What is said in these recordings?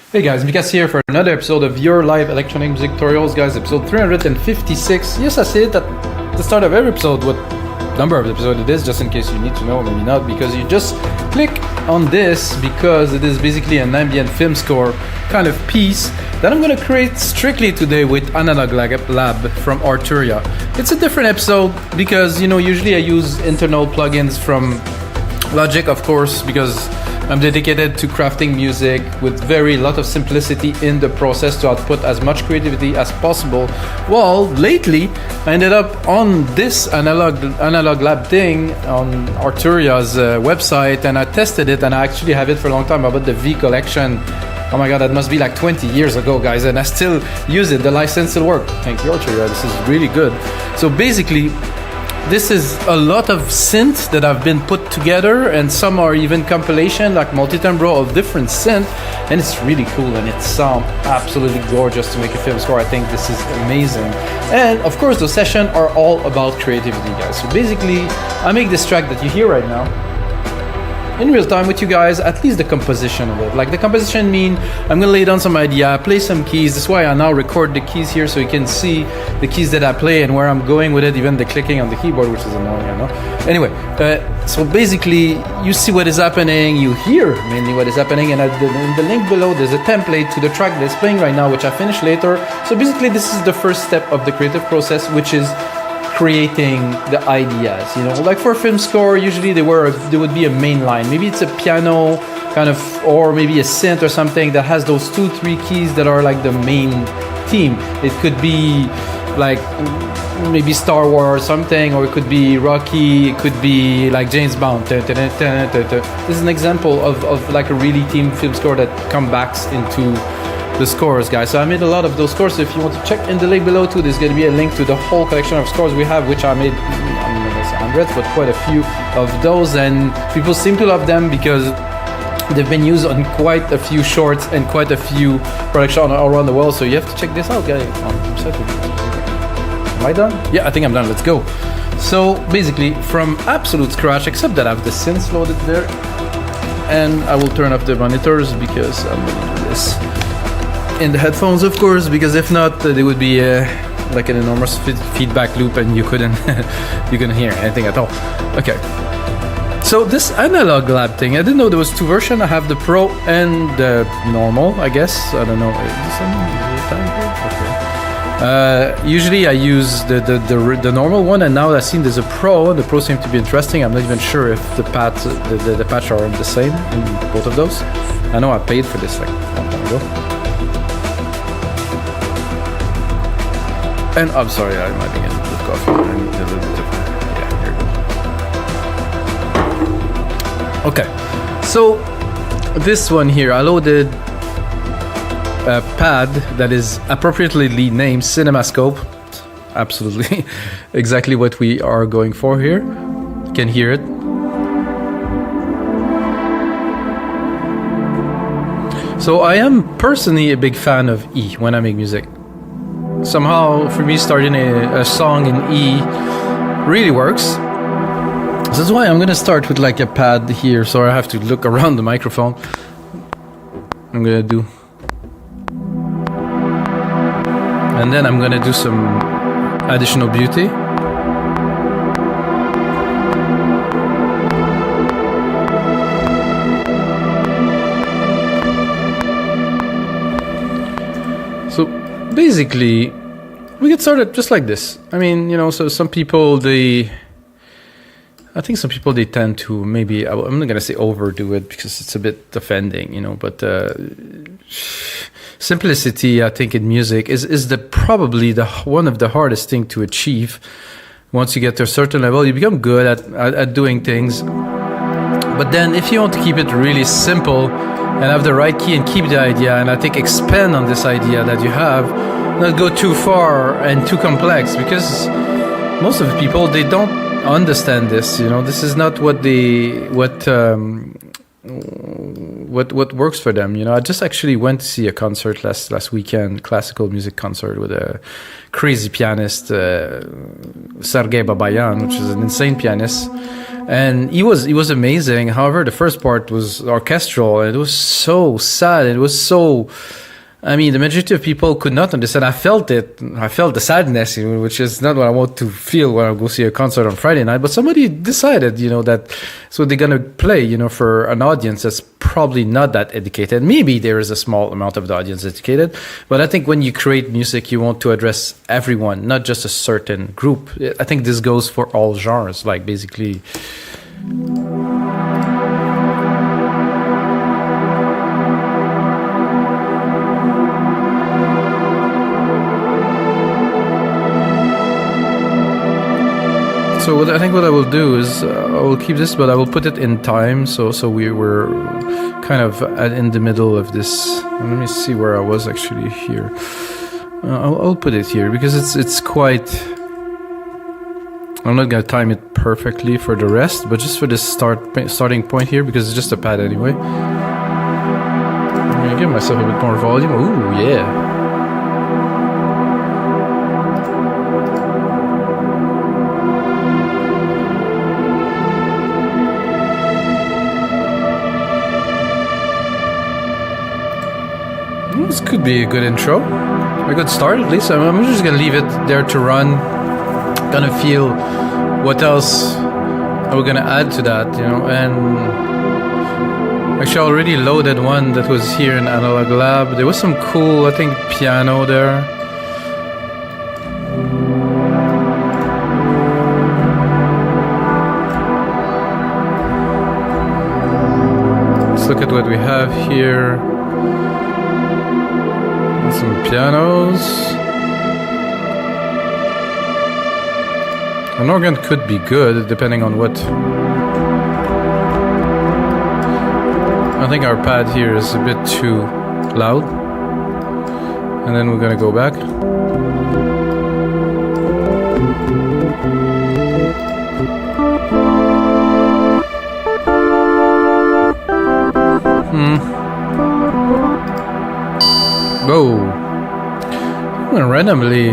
Hey guys, Mikas here for another episode of your live electronic music tutorials, guys, episode 356. Yes, I say it at the start of every episode what number of the episode it is, just in case you need to know, maybe not, because you just click on this because it is basically an ambient film score kind of piece that I'm going to create strictly today with ArturiaAnalogLab from Arturia. It's a different episode because, you know, usually I use internal plugins from Logic, of course, because I'm dedicated to crafting music with very lot of simplicity in the process to output as much creativity as possible. Well, lately I ended up on this analog lab thing on Arturia's website, and I tested it, and I actually have it for a long time. I bought the V collection. Oh my god, that must be like 20 years ago, guys, and I still use it. The license still works. Thank you, Arturia. This is really good. So basically, this is a lot of synths that have been put together, and some are even compilation, like multi-timbro of different synth, and it's really cool, and it sounds absolutely gorgeous to make a film score. I think this is amazing. And of course, the sessions are all about creativity, guys. So basically, I make this track that you hear right now in real time with you guys, at least the composition of it. Like the composition mean, I'm gonna lay down some idea, play some keys. That's why I now record the keys here so you can see the keys that I play and where I'm going with it, even the clicking on the keyboard, which is annoying, I know. Anyway, so basically, you see what is happening, you hear mainly what is happening, and in the link below, there's a template to the track that's playing right now, which I finish later. So basically, this is the first step of the creative process, which is creating the ideas, you know, like for a film score, usually there would be a main line. Maybe it's a piano kind of, or maybe a synth or something that has those 2-3 keys that are like the main theme. It could be like maybe Star Wars or something, or it could be Rocky, it could be like James Bond. This is an example of like a really themed film score that comes back into the scores, guys. So I made a lot of those scores. So if you want to check in the link below too, there's going to be a link to the whole collection of scores we have, which I made, I'm not going to say hundreds, but quite a few of those, and people seem to love them because they've been used on quite a few shorts and quite a few productions all around the world. So you have to check this out, guys. Am I done? Yeah, I think I'm done. Let's go. So basically, from absolute scratch, except that I have the synths loaded there, and I will turn off the monitors because I'm going to do this in the headphones, of course, because if not, there would be like an enormous feedback loop, and you couldn't hear anything at all. Okay. So this analog lab thing, I didn't know there was two versions. I have the Pro and the normal, I guess. I don't know. Okay. Usually I use the normal one, and now I've seen there's a Pro. The Pro seems to be interesting. I'm not even sure if the patch are the same in both of those. I know I paid for this like a long time ago. And I'm sorry, I might be getting a bit of coffee. I need a little bit of, yeah, here we go. Okay, so this one here, I loaded a pad that is appropriately named CinemaScope. Absolutely, exactly what we are going for here. You can hear it. So I am personally a big fan of E when I make music. Somehow, for me, starting a song in E really works. So that's why I'm going to start with like a pad here, so I have to look around the microphone. I'm going to do... And then I'm going to do some additional beauty. Basically, we get started just like this. I mean, you know, so some people, I think some people, they tend to maybe, I'm not going to say overdo it because it's a bit offending, you know, but simplicity, I think, in music is probably one of the hardest thing to achieve. Once you get to a certain level, you become good at doing things. But then if you want to keep it really simple and have the right key and keep the idea, and I think expand on this idea that you have, not go too far and too complex, because most of the people, they don't understand this, you know. This is not what works for them, you know. I just actually went to see a concert last weekend, classical music concert with a crazy pianist, Sergei Babayan, which is an insane pianist. And he was amazing. However, the first part was orchestral, and it was so sad. It was so, I mean, the majority of people could not understand. I felt it. I felt the sadness, which is not what I want to feel when I go see a concert on Friday night. But somebody decided, that so they're gonna play, for an audience that's probably not that educated. Maybe there is a small amount of the audience educated, but I think when you create music, you want to address everyone, not just a certain group. I think this goes for all genres, like basically. So I think what I will do is I will keep this, but I will put it in time. So we were kind of in the middle of this. Let me see where I was actually here. I'll put it here because it's quite. I'm not gonna time it perfectly for the rest, but just for this starting point here because it's just a pad anyway. I'm gonna give myself a bit more volume. Ooh yeah. This could be a good intro, a good start at least. I'm just gonna leave it there to run. Gonna feel what else are we gonna add to that, and actually I already loaded one that was here in Analog Lab. There was some cool, I think, piano there. Let's look at what we have here. Some pianos. An organ could be good depending on what. I think our pad here is a bit too loud. And then we're gonna go back. Whoa. I'm gonna randomly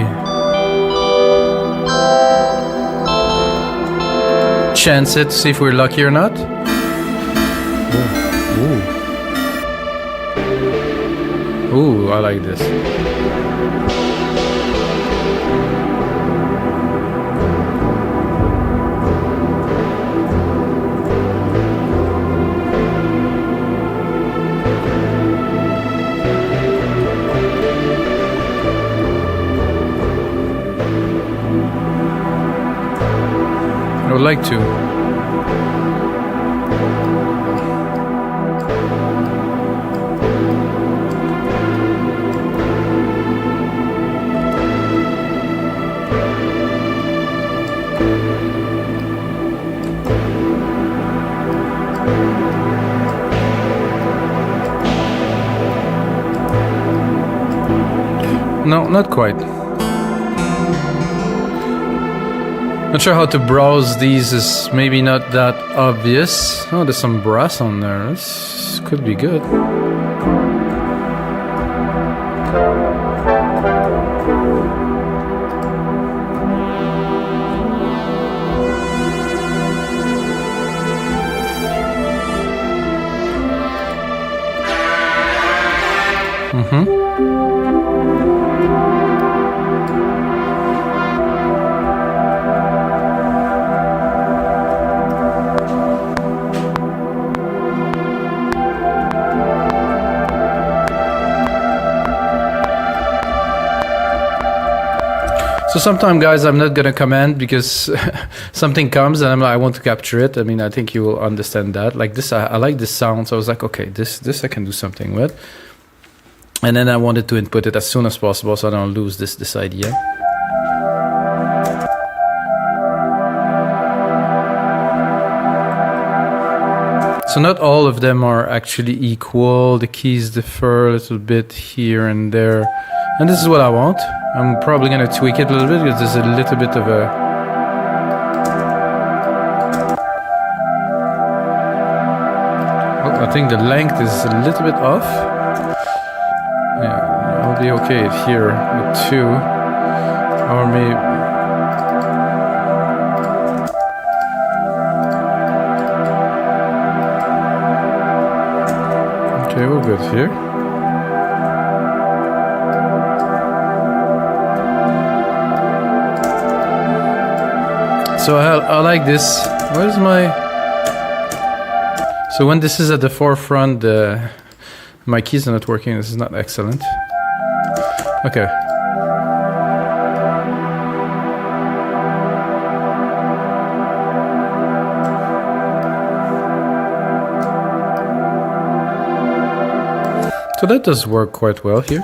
chance it to see if we're lucky or not. Ooh, I like this. I would like to. No, not quite. Not sure how to browse these is maybe not that obvious. Oh, there's some brass on there. This could be good. So sometimes, guys, I'm not gonna comment because something comes and I'm like, I want to capture it. I mean, I think you will understand that. Like this, I like this sound, so I was like, okay, this I can do something with. And then I wanted to input it as soon as possible so I don't lose this idea. So not all of them are actually equal. The keys differ a little bit here and there. And this is what I want. I'm probably going to tweak it a little bit because there's a little bit of a... Oh, I think the length is a little bit off. Yeah, I'll be okay here with 2. Or maybe... Okay, we're good here. So I like this. Where's my... So when this is at the forefront, my keys are not working. This is not excellent. Okay. So that does work quite well here.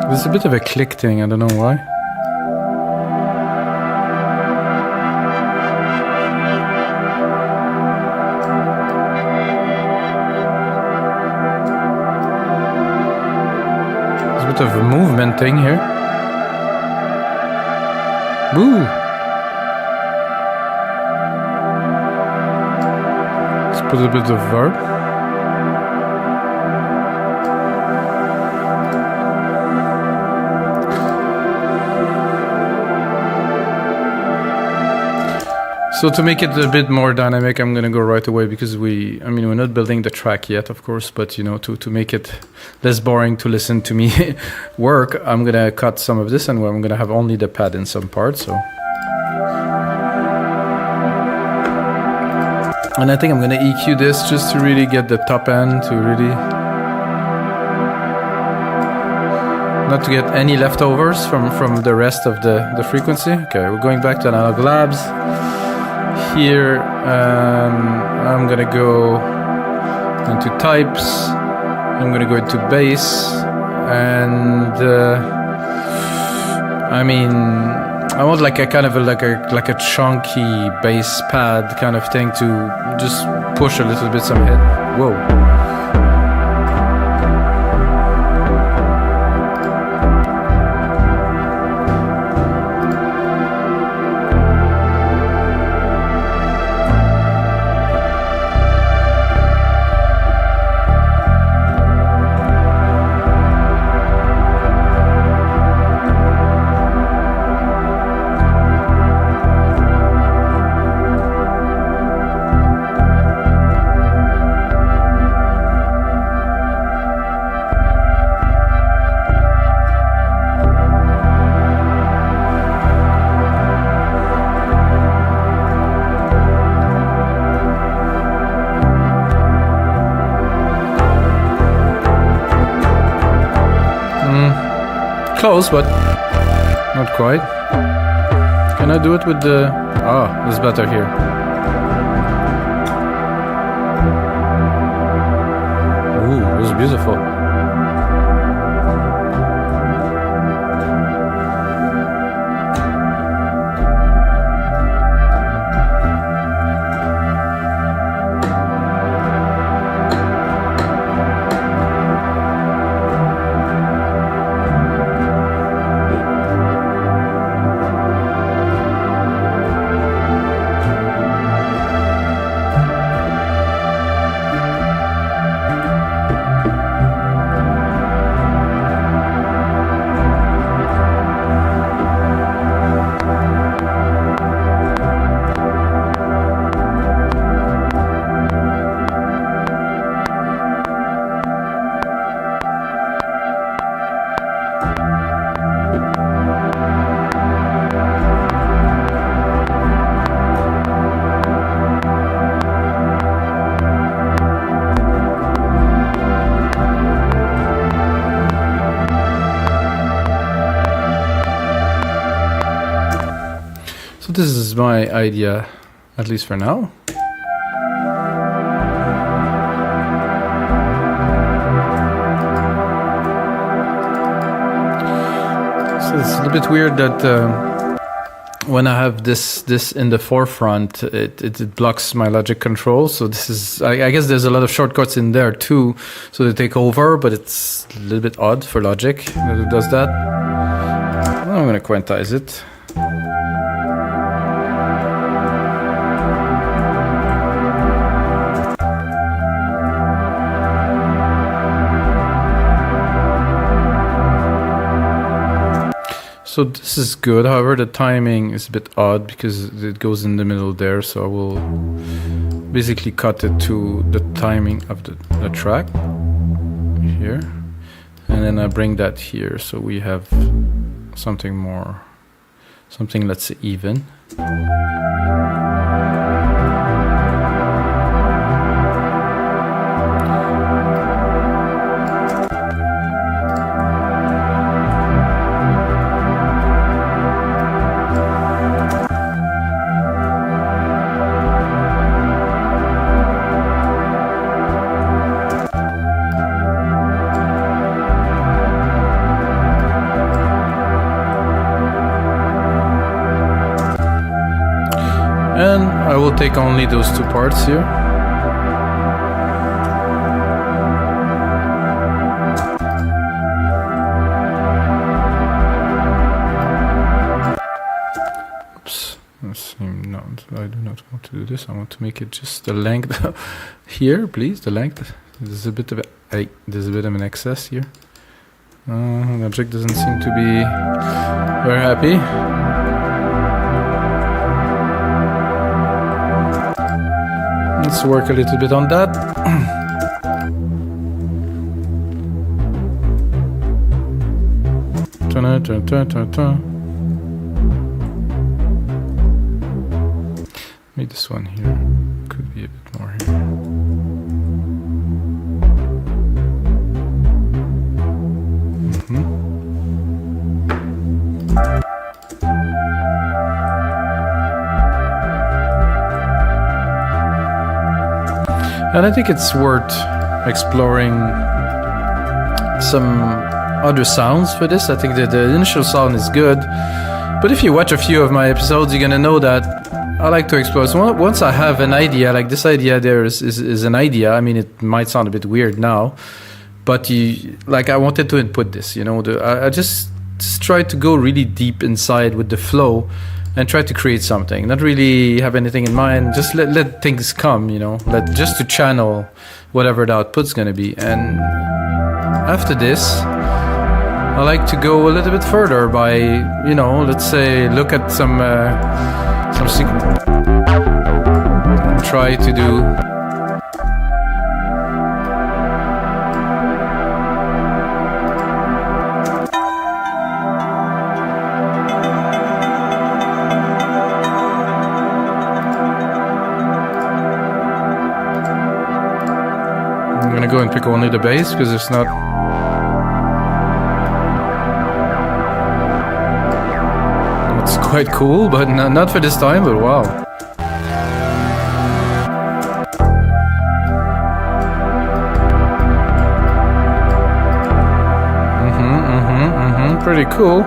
There's a bit of a click thing, I don't know why. There's a bit of a movement thing here. Woo! Let's put a bit of verb. So to make it a bit more dynamic, I'm gonna go right away because we're not building the track yet, of course, but you know, to make it less boring to listen to me work, I'm gonna cut some of this and I'm gonna have only the pad in some parts. So, and I think I'm gonna EQ this just to really get the top end, to really not to get any leftovers from the rest of the frequency. Okay, we're going back to Analog Labs. Here, I'm gonna go into types. I'm gonna go into bass, and I want like a kind of like a chunky bass pad kind of thing to just push a little bit some hit. Whoa. Close, but not quite. Can I do it with the... Ah, it's better here. Ooh, this is beautiful. This is my idea, at least for now. So it's a little bit weird that when I have this in the forefront, it blocks my logic control. So this is, I guess there's a lot of shortcuts in there too, so they take over, but it's a little bit odd for Logic that it does that. Well, I'm gonna quantize it. So this is good, however the timing is a bit odd because it goes in the middle there, so I will basically cut it to the timing of the track. here, and then I bring that here, so we have something more, something let's say even. I will take only those two parts here. Oops, no, I do not want to do this. I want to make it just the length here, please. The length. There's a bit of an excess here. Logic doesn't seem to be very happy. Let's work a little bit on that. Maybe this one here could be a bit more here. And I think it's worth exploring some other sounds for this. I think that the initial sound is good, but if you watch a few of my episodes, you're gonna know that I like to explore. So once I have an idea, like this idea there is an idea. I mean, it might sound a bit weird now, but I wanted to input this, you know. I just try to go really deep inside with the flow and try to create something, not really have anything in mind, just let things come, you know, just to channel whatever the output's gonna be. And after this, I like to go a little bit further by, you know, let's say look at some sequence, try to do go and pick only the bass because it's not. It's quite cool, but not for this time. But wow. Pretty cool.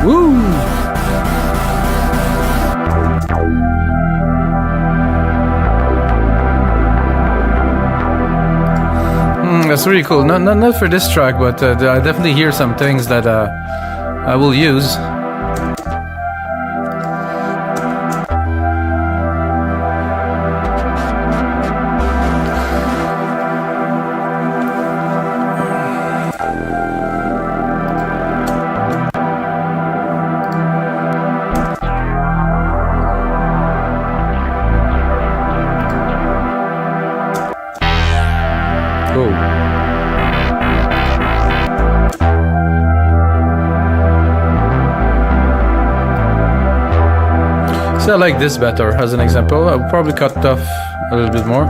Woo! That's really cool. Not for this track, but I definitely hear some things that I will use. I like this better as an example. I'll probably cut off a little bit more.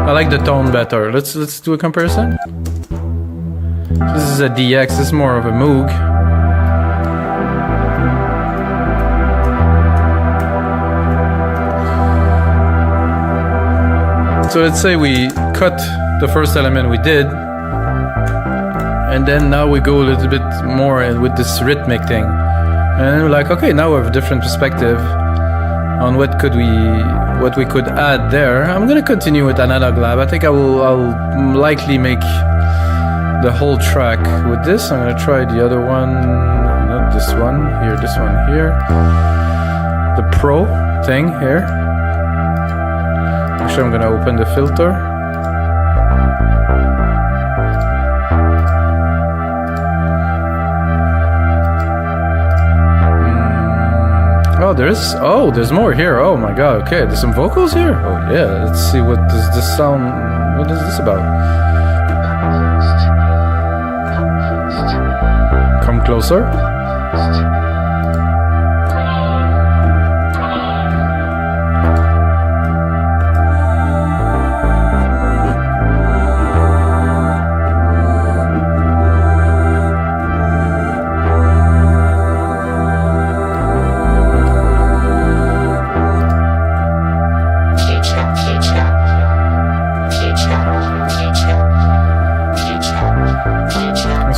I like the tone better. Let's do a comparison. This is a DX, this is more of a Moog. So let's say we cut the first element we did, and then now we go a little bit more with this rhythmic thing, and we're like, okay, now we have a different perspective on what we could add there. I'm gonna continue with AnalogLab. I think I'll likely make the whole track with this. I'm gonna try the other one, not this one here, this one here, the Pro thing here. Actually, I'm gonna open the filter. Oh, there's more here. Oh my god, okay, there's some vocals here. Oh yeah, let's see what does this sound, what is this about? Come closer.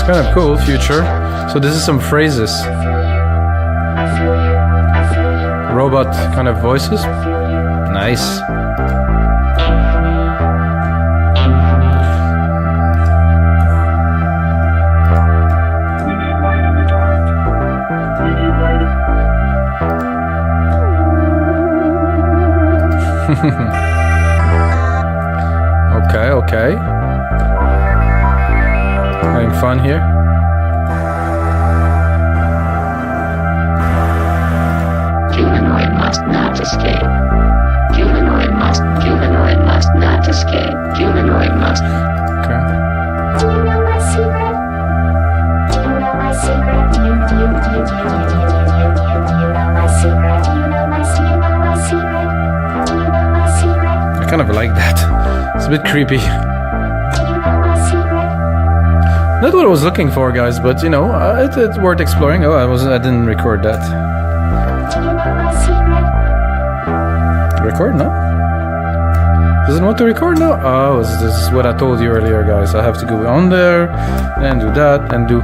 Kind of cool, future. So this is some phrases. Robot kind of voices. Nice. Okay. Having fun here. Humanoid must not escape. Humanoid must not escape. Humanoid must. Okay. Do you know my secret? Do you know my secret? Do you know my secret? Do you know my secret? Do you know my secret? I kind of like that. It's a bit creepy. Not what I was looking for, guys, but you know, it's worth exploring. Oh, I didn't record that. Record? No? Doesn't want to record? No? Oh, this is what I told you earlier, guys. I have to go on there and do that and do.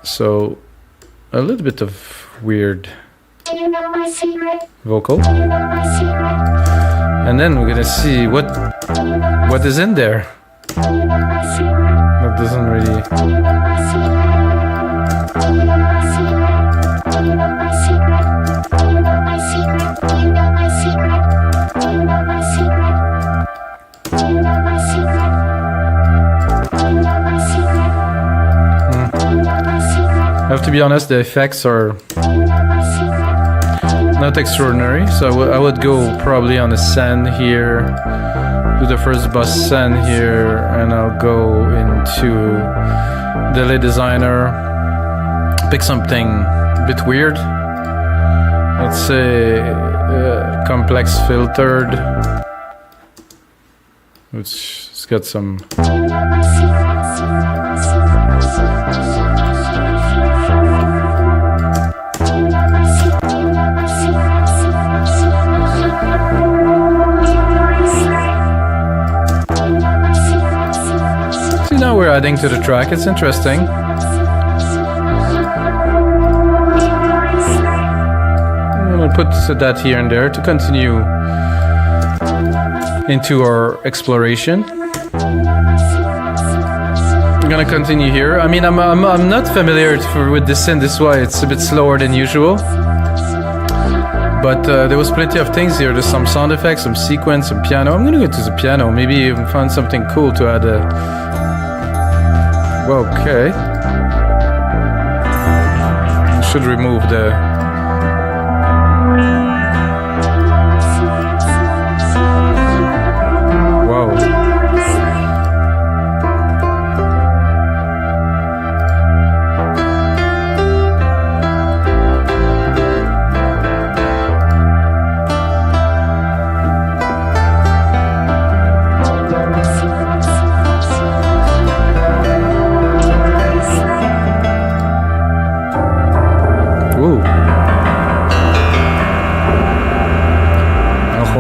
So, a little bit of weird vocal. And then we're gonna see what is in there. That doesn't really. I have to be honest, the effects are not extraordinary, so I would go probably on a send here. Do the first bus send here, and I'll go into delay designer, pick something a bit weird. Let's say complex filtered, which has got some. Now we're adding to the track, it's interesting. I'm gonna put that here and there to continue into our exploration. I'm gonna continue here. I mean, I'm not familiar with this synth, this is why it's a bit slower than usual. But there was plenty of things here. There's some sound effects, some sequence, some piano. I'm gonna go to the piano. Maybe find something cool to add. Well, okay. I should remove the. Wow.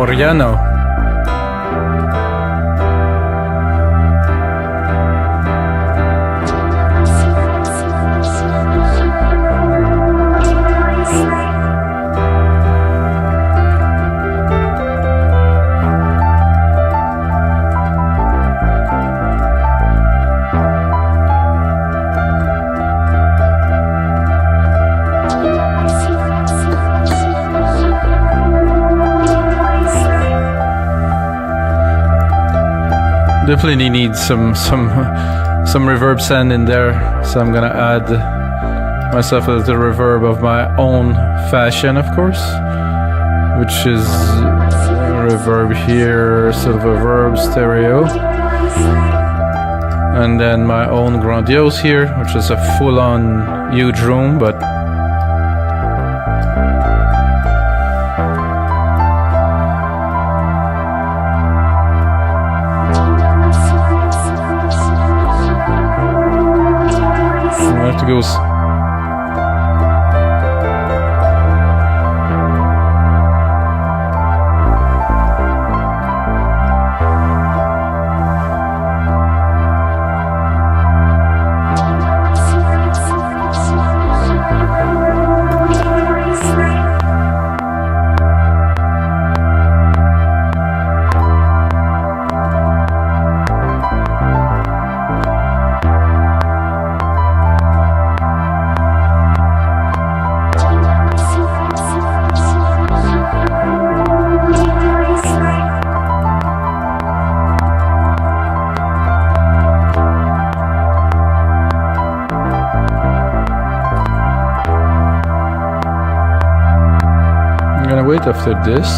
Oriano. Definitely needs some reverb send in there, so I'm gonna add myself a little reverb of my own fashion, of course, which is reverb here, silver reverb, stereo, and then my own grandiose here, which is a full-on huge room, but I have to go. After this,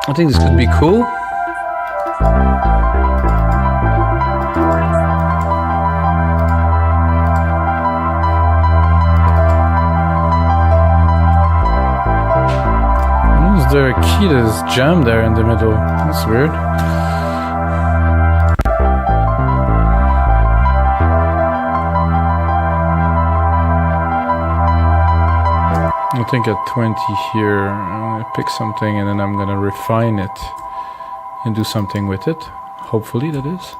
I think this could be cool. Is there a key that is jammed there in the middle? That's weird. I think at 20 here, I'm gonna pick something and then I'm gonna refine it and do something with it. Hopefully that is.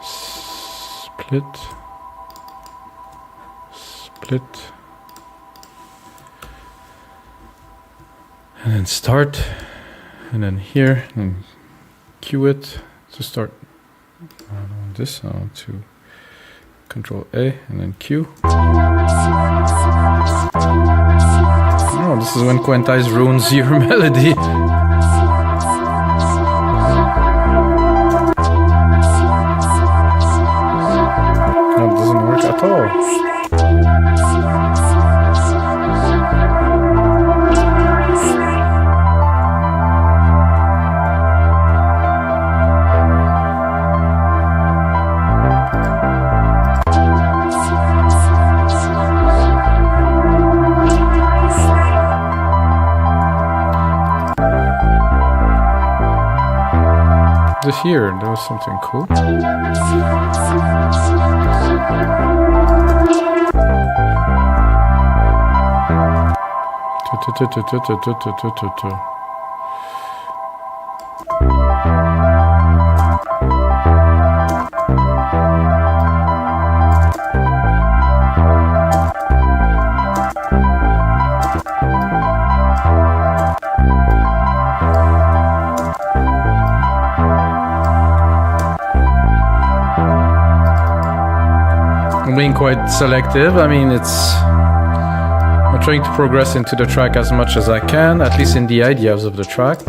Split. Split. And then start. And then here, and cue it to start. On this, to Control A and then Q. Oh, this is when quantize ruins your melody. That doesn't work at all. Here, there was something cool. Being quite selective. I mean, I'm trying to progress into the track as much as I can, at least in the ideas of the track.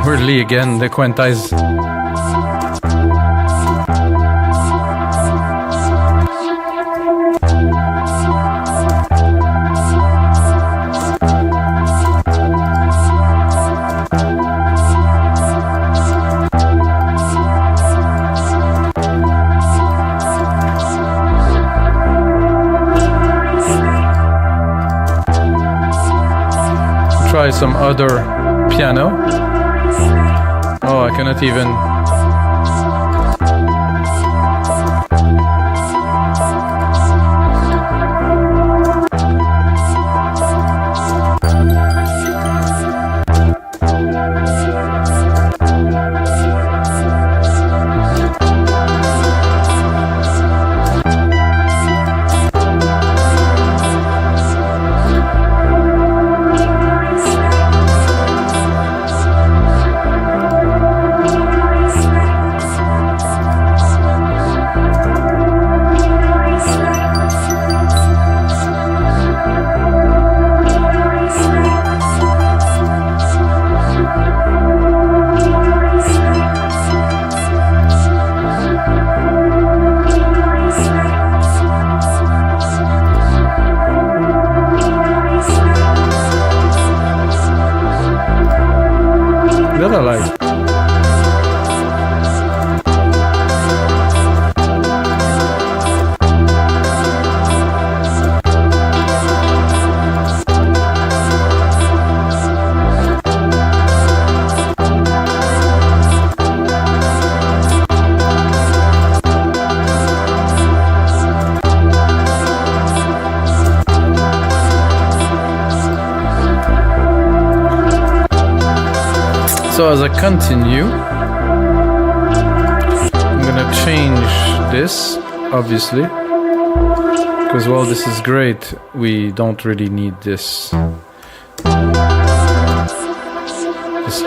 Weirdly, again, the quantize. Try some other piano. Oh, I cannot even. So as I continue, I'm gonna change this, obviously, because while this is great, we don't really need this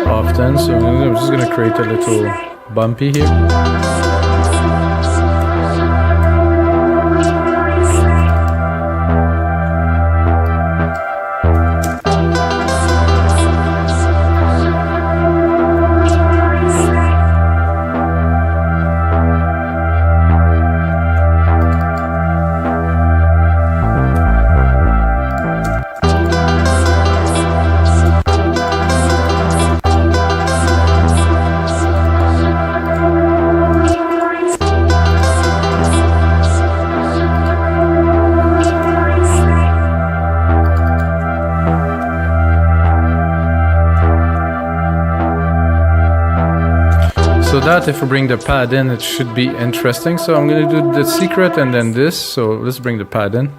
often. So I'm just gonna create a little bumpy here. So that if we bring the pad in, it should be interesting. So I'm gonna do the secret and then this. So let's bring the pad in.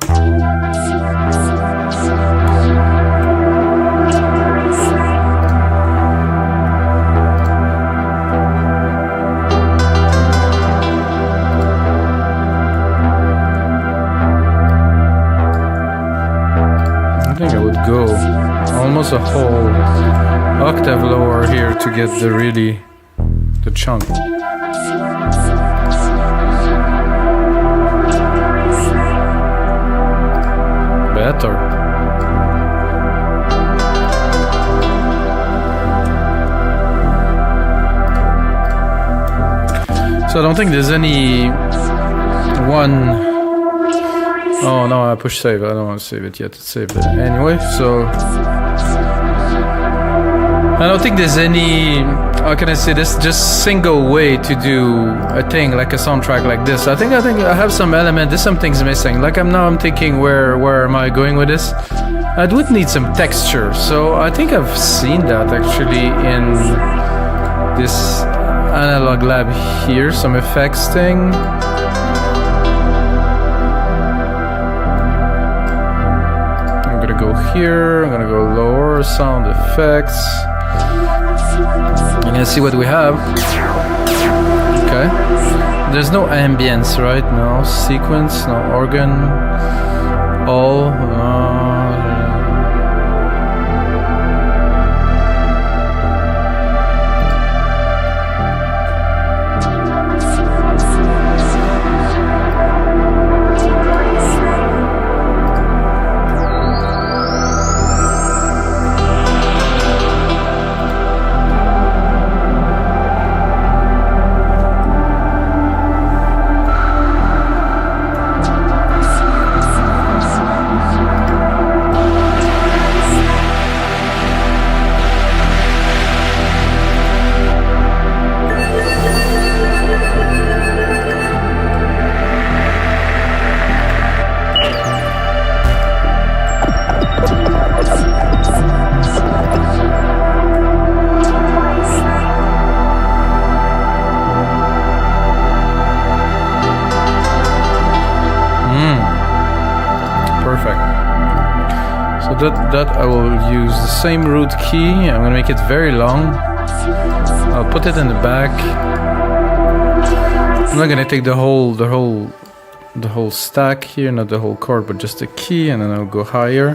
I think I would go almost a whole octave lower here to get the really the chunk. Better. So I don't think there's any one. Oh no, I pushed save. I don't want to save it yet. It's saved it anyway. So I don't think there's any, how can I say this, just single way to do a thing like a soundtrack like this. I think I have some element, there's some things missing. Like I'm thinking where am I going with this? I would need some texture. So I think I've seen that actually in this Analog Lab here, some effects thing. I'm gonna go here, I'm gonna go lower, sound effects. I'm gonna see what we have. Okay. There's no ambience, right? No sequence, no organ. All. That I will use the same root key. I'm gonna make it very long. I'll put it in the back. I'm not gonna take the whole stack here, not the whole chord, but just the key, and then I'll go higher.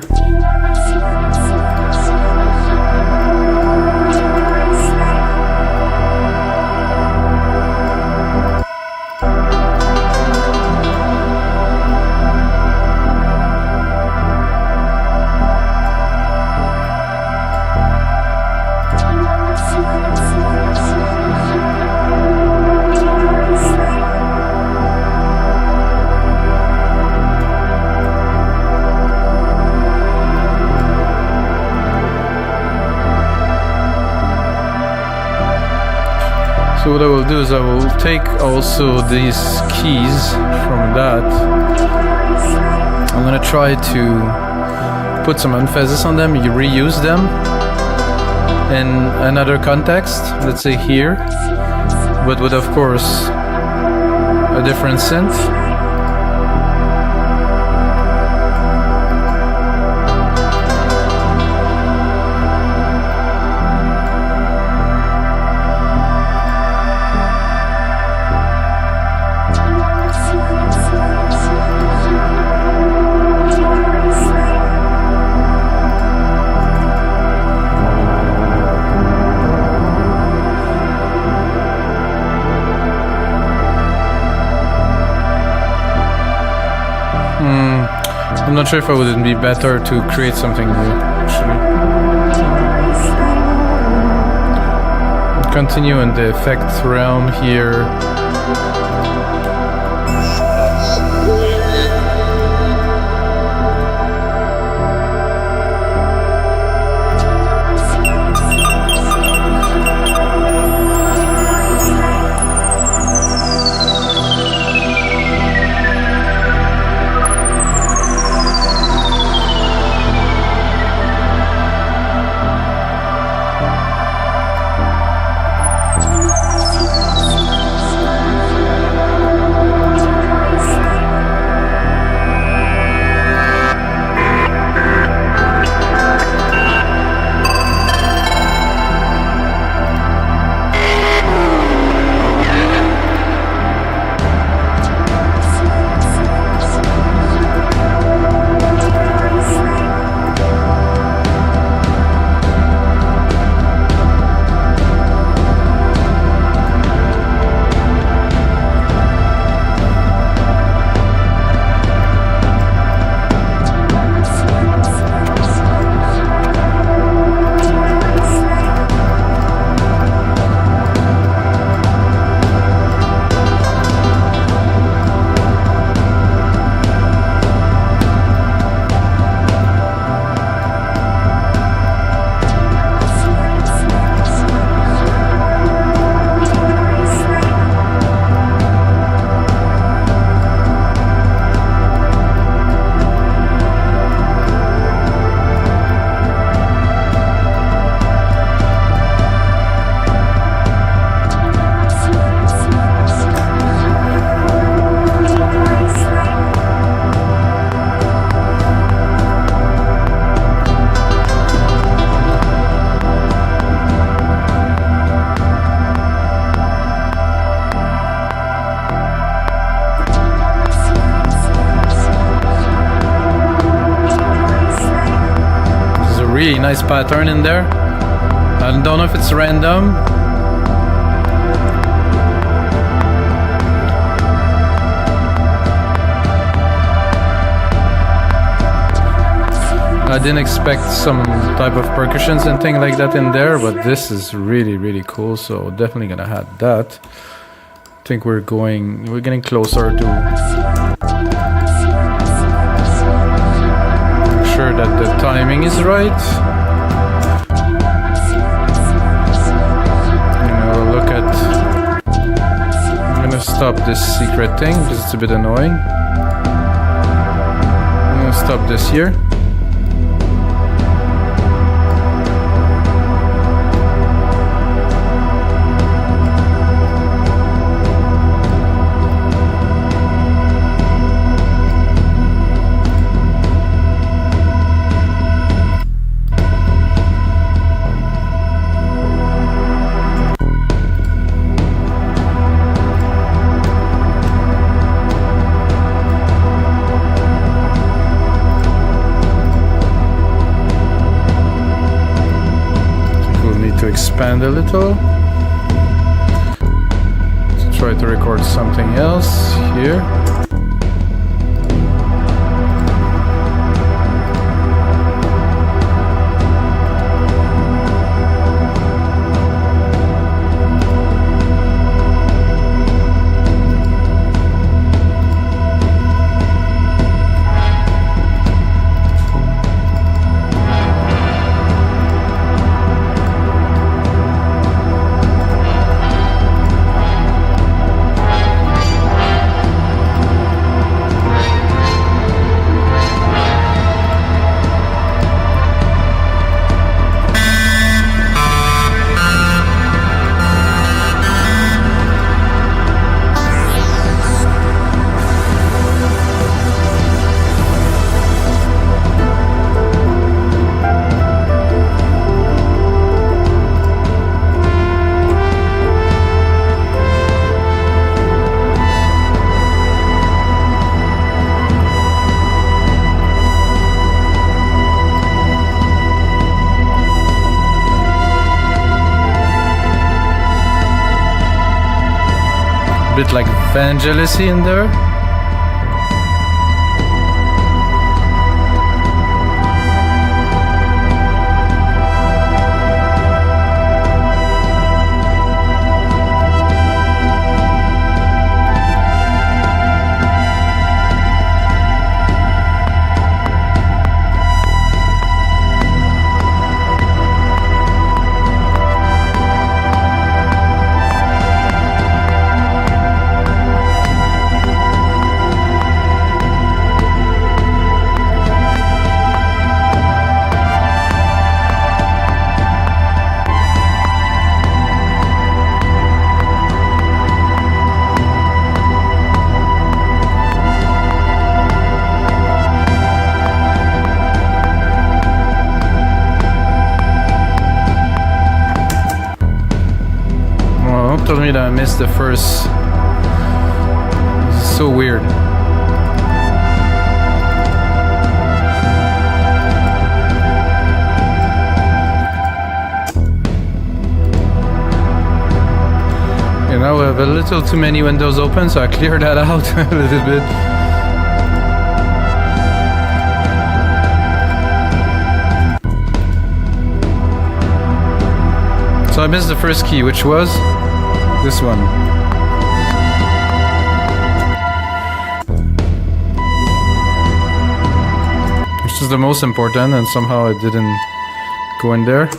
So what I will do is I will take also these keys from that. I'm gonna try to put some emphasis on them, you reuse them in another context, let's say here, but with of course a different synth. I'm not sure if it wouldn't be better to create something new, actually. Continue in the effects realm here. Really nice pattern in there. I don't know if it's random. I didn't expect some type of percussions and thing like that in there, but this is really cool, so definitely gonna add that. I think we're getting closer to make sure that the timing is right. I'm gonna stop this secret thing because it's a bit annoying. I'm gonna stop this here. Expand a little to try to record something else here. Bit like Vangelis in there. me that I missed the first. This is so weird. And now I have a little too many windows open, so I cleared that out a little bit. So I missed the first key, which was this one. Which is the most important, and somehow it didn't go in there.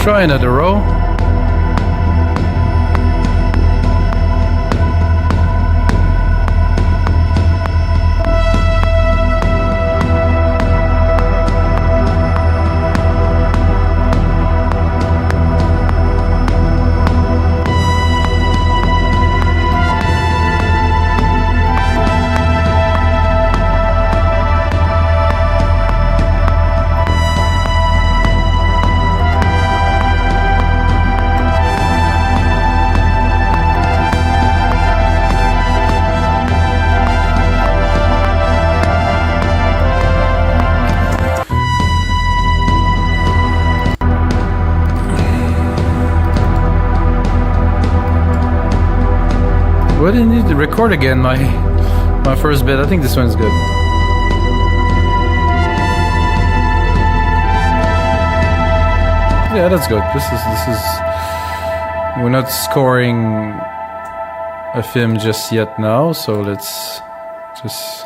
Try another row. What did I need to record again? My first bit. I think this one's good. Yeah, that's good. This is. We're not scoring a film just yet now, so let's just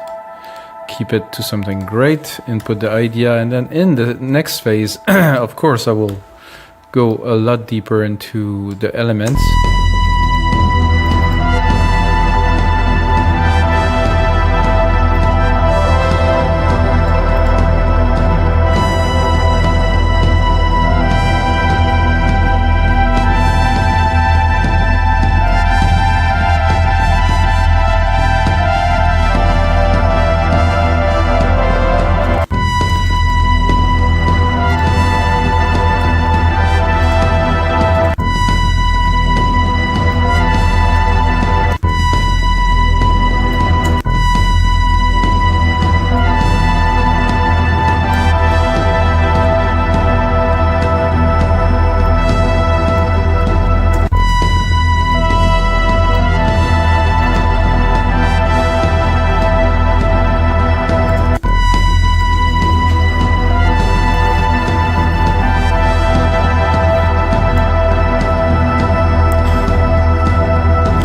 keep it to something great. Input the idea, and then in the next phase, of course, I will go a lot deeper into the elements.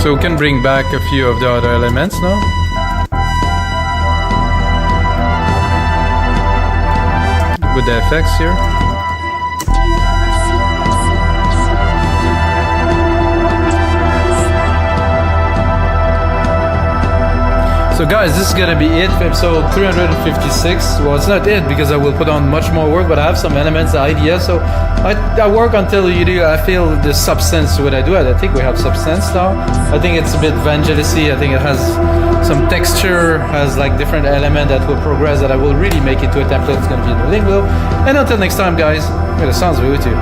So we can bring back a few of the other elements now. With the effects here. So guys, this is gonna be it for episode 356. Well, it's not it because I will put on much more work, but I have some elements, ideas. So I work until I feel the substance to what I do. I think we have substance now. I think it's a bit Vangelis-y. I think it has some texture, has like different element that will progress, that I will really make into a template. It's gonna be in the link below. And until next time, guys, may the sounds be with you.